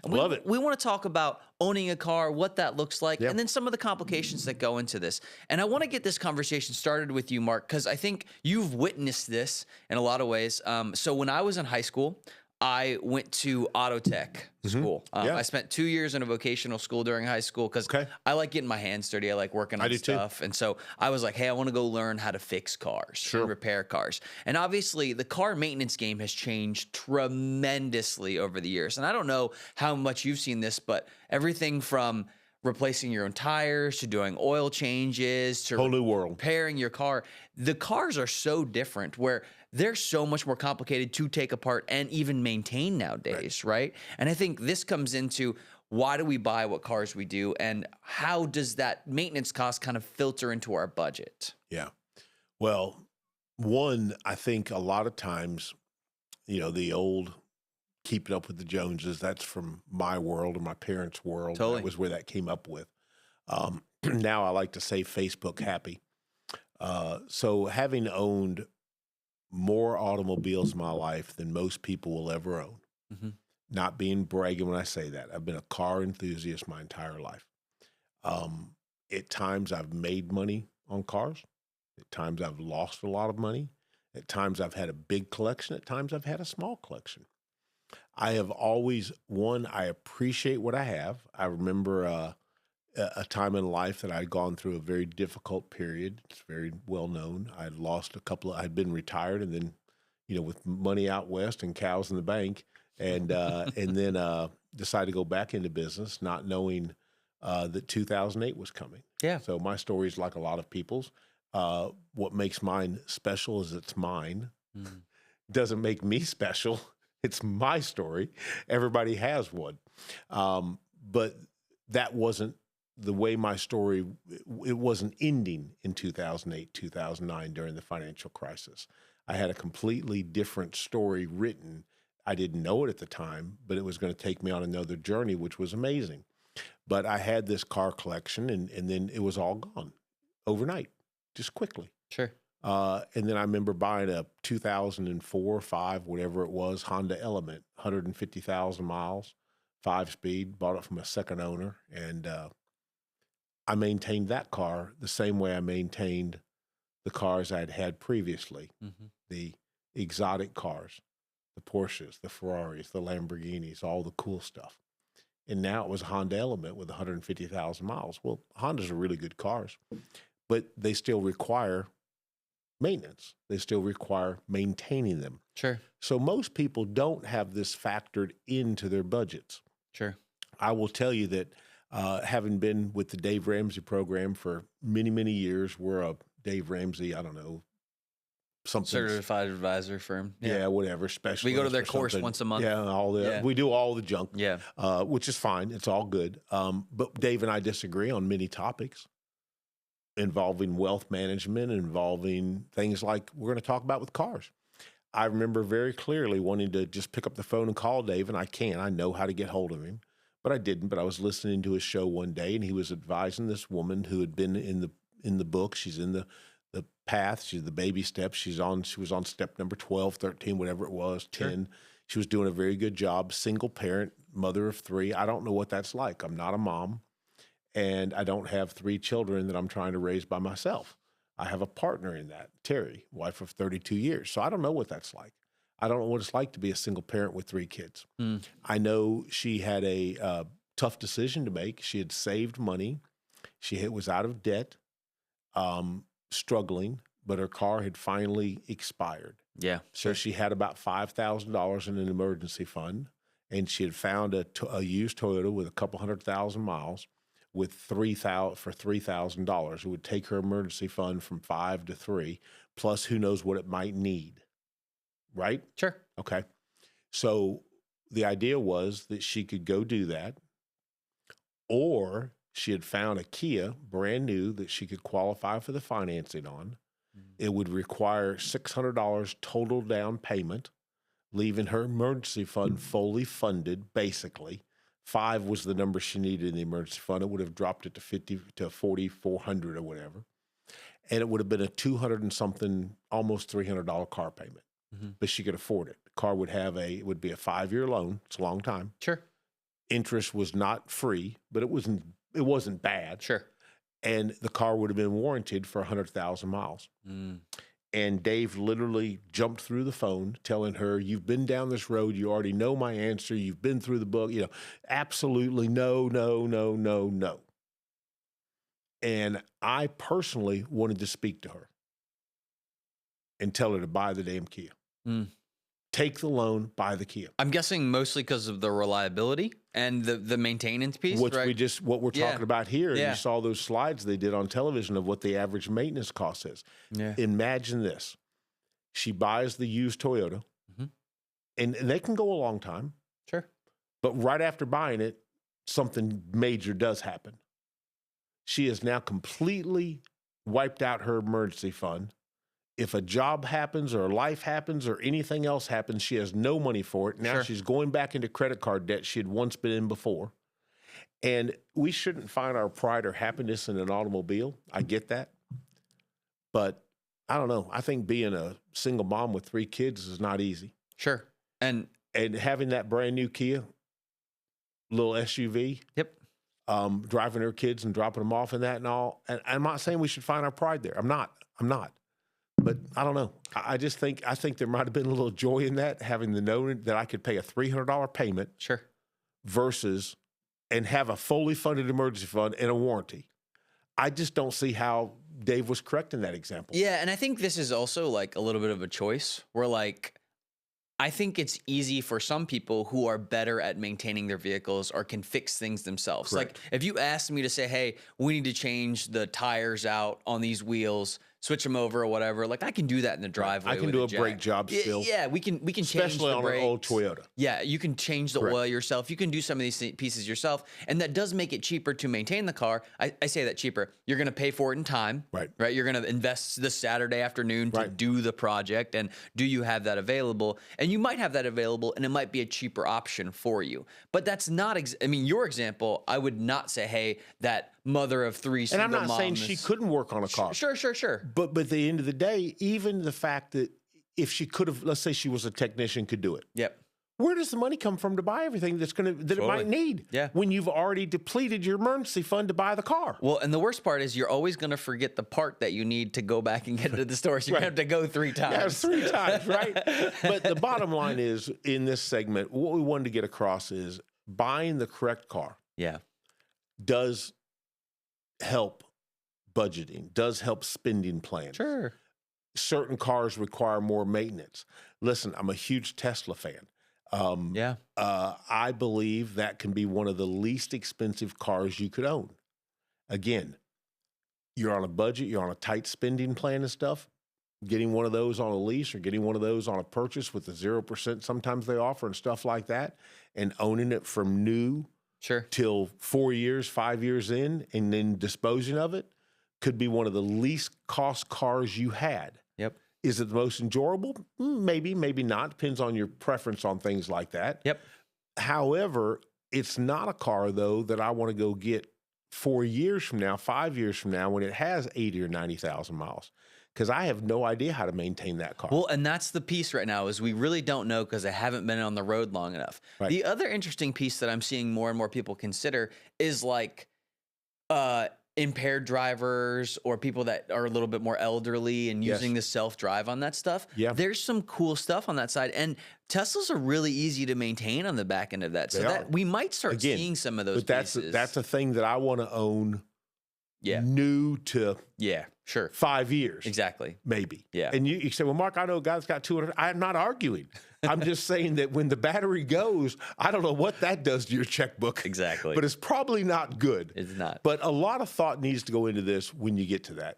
And Love it. We want to talk about owning a car, what that looks like, Yep. and then some of the complications that go into this. And I want to get this conversation started with you, Mark, because I think you've witnessed this in a lot of ways. So when I was in high school, I went to auto tech school. Yeah. I spent 2 years in a vocational school during high school because Okay. I like getting my hands dirty. I like working I on do too. stuff. And so I was like, hey, I want to go learn how to fix cars Sure. and repair cars. And obviously, the car maintenance game has changed tremendously over the years. And I don't know how much you've seen this, but everything from replacing your own tires to doing oil changes to Whole new world. repairing your car. The cars are so different where they're so much more complicated to take apart and even maintain nowadays, right? And I think this comes into why do we buy what cars we do and how does that maintenance cost kind of filter into our budget? Yeah. Well, one, I think a lot of times, the old keeping up with the Joneses, that's from my world or my parents' world. Totally. That was where that came up with. Now I like to say Facebook happy. So having owned more automobiles in my life than most people will ever own, not being bragging when I say that. I've been a car enthusiast my entire life. At times I've made money on cars. At times I've lost a lot of money. At times I've had a big collection. At times I've had a small collection. I have always, I appreciate what I have. I remember a time in life that I'd gone through a very difficult period. It's very well known. I'd lost I'd been retired and then, with money out west and cows in the bank and then decided to go back into business, not knowing that 2008 was coming. Yeah. So my story is like a lot of people's. What makes mine special is it's mine. Doesn't make me special. It's my story. Everybody has one. But that wasn't the way my story, it wasn't ending in 2008, 2009 during the financial crisis. I had a completely different story written. I didn't know it at the time, but it was going to take me on another journey, which was amazing. But I had this car collection and then it was all gone overnight, just quickly. Sure. And then I remember buying a 2004 or 5, whatever it was, Honda Element, 150,000 miles, 5-speed, bought it from a second owner. And I maintained that car the same way I maintained the cars I'd had previously, the exotic cars, the Porsches, the Ferraris, the Lamborghinis, all the cool stuff. And now it was a Honda Element with 150,000 miles. Well, Hondas are really good cars, but they still require maintenance. They still require maintaining them. Sure. So most people don't have this factored into their budgets. Sure. I will tell you that having been with the Dave Ramsey program for many, many years, we're a Dave Ramsey, I don't know, something. Certified advisor firm. Yeah, whatever. Specialist. We go to their or course something. once a month. Yeah, we do all the junk. Yeah. Which is fine. It's all good. But Dave and I disagree on many topics involving wealth management, involving things like we're going to talk about with cars. I remember very clearly wanting to just pick up the phone and call Dave, and I can. I know how to get hold of him, but I didn't. But I was listening to his show one day, and he was advising this woman who had been in the book. She's in the path. She's the baby steps. She was on step number 12, 13, whatever it was, 10. Sure. She was doing a very good job. Single parent, mother of 3. I don't know what that's like. I'm not a mom. And I don't have 3 children that I'm trying to raise by myself. I have a partner in that, Terry, wife of 32 years. So I don't know what that's like. I don't know what it's like to be a single parent with 3 kids. I know she had a tough decision to make. She had saved money. She was out of debt, struggling, but her car had finally expired. Yeah. So she had about $5,000 in an emergency fund, and she had found a used Toyota with a couple 100,000 miles with $3,000. It would take her emergency fund from 5 to 3, plus who knows what it might need. Right? Sure. Okay. So the idea was that she could go do that, or she had found a Kia brand new that she could qualify for the financing on. It would require $600 total down payment, leaving her emergency fund fully funded, basically. 5 was the number she needed in the emergency fund. It would have dropped it to 50 to 4,400 or whatever. And it would have been a 200 and something, almost $300 car payment. But she could afford it. The car would be a 5-year loan. It's a long time. Sure. interest was not free, but it wasn't bad. Sure. And the car would have been warranted for 100,000 miles. And Dave literally jumped through the phone telling her, you've been down this road. You already know my answer. You've been through the book. Absolutely no, no, no, no, no. And I personally wanted to speak to her and tell her to buy the damn Kia. Take the loan, buy the Kia. I'm guessing mostly because of the reliability and the maintenance piece, Which right? what we're talking about here. Yeah. You saw those slides they did on television of what the average maintenance cost is. Yeah. Imagine this. She buys the used Toyota, and they can go a long time. Sure. But right after buying it, something major does happen. She has now completely wiped out her emergency fund. If a job happens or life happens or anything else happens, she has no money for it. Now she's going back into credit card debt she had once been in before. And we shouldn't find our pride or happiness in an automobile. I get that. But I don't know. I think being a single mom with 3 kids is not easy. Sure. And having that brand new Kia, little SUV. Yep. Driving her kids and dropping them off in that and all. And I'm not saying we should find our pride there. I'm not. But I don't know. I think there might have been a little joy in that, having the knowing that I could pay a $300 payment. Sure. Versus and have a fully funded emergency fund and a warranty. I just don't see how Dave was correct in that example. Yeah, and I think this is also like a little bit of a choice where like I think it's easy for some people who are better at maintaining their vehicles or can fix things themselves. Correct. Like if you asked me to say, hey, we need to change the tires out on these wheels, switch them over or whatever, like I can do that in the driveway. I can with do a jack. brake job still. Yeah, we can change especially the on brakes. an old Toyota. Yeah, you can change the Correct. oil yourself. You can do some of these pieces yourself. And that does make it cheaper to maintain the car. I say that cheaper. You're going to pay for it in time. Right. You're going to invest this Saturday afternoon to do the project. And do you have that available? And you might have that available, and it might be a cheaper option for you. But that's not, your example, I would not say, hey, that mother of 3 single And I'm not mom saying is- she couldn't work on a car. Sure. But at the end of the day, even the fact that if she could have, let's say she was a technician, could do it. Yep. Where does the money come from to buy everything that it might need? Yeah. When you've already depleted your emergency fund to buy the car. Well, and the worst part is you're always going to forget the part that you need to go back and get it at the store. So you're going to have to go 3 times. Yeah, 3 times, right? But the bottom line is, in this segment, what we wanted to get across is buying the correct car Yeah. does help budgeting, does help spending plans. Sure. Certain cars require more maintenance. Listen, I'm a huge Tesla fan. Yeah. I believe that can be one of the least expensive cars you could own. Again, you're on a budget, you're on a tight spending plan and stuff. Getting one of those on a lease or getting one of those on a purchase with the 0% sometimes they offer and stuff like that, and owning it from new Sure. till 4 years, 5 years in, and then disposing of it could be one of the least cost cars you had. Yep. Is it the most enjoyable? Maybe, maybe not. Depends on your preference on things like that. Yep. However, it's not a car, though, that I want to go get 4 years from now, 5 years from now, when it has 80 or 90,000 miles, because I have no idea how to maintain that car. Well, and that's the piece right now is we really don't know because I haven't been on the road long enough. Right. The other interesting piece that I'm seeing more and more people consider is like impaired drivers or people that are a little bit more elderly and using the self-drive on that stuff. Yeah. There's some cool stuff on that side. And Teslas are really easy to maintain on the back end of that. So They that are. we might start Again, seeing some of those but pieces. that's a thing that I want to own new to Yeah, sure. 5 years. Exactly. Maybe. Yeah. And you say, well, Mark, I know a guy that's got 200. I'm not arguing. I'm just saying that when the battery goes, I don't know what that does to your checkbook. Exactly. But it's probably not good. It's not. But a lot of thought needs to go into this when you get to that.